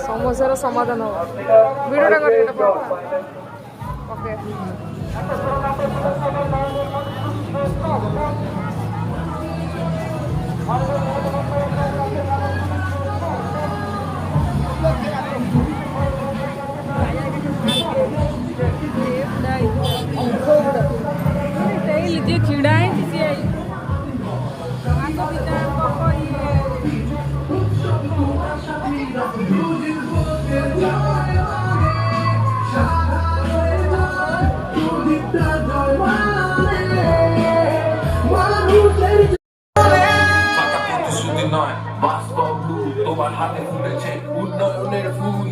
সমস্যার সমাধান হবে ভিডিওটা করে এটা ওকে लीजिए खीड़ा है किसी आई তোমার হাতে ফুটেছে উন্নয়নের ফুল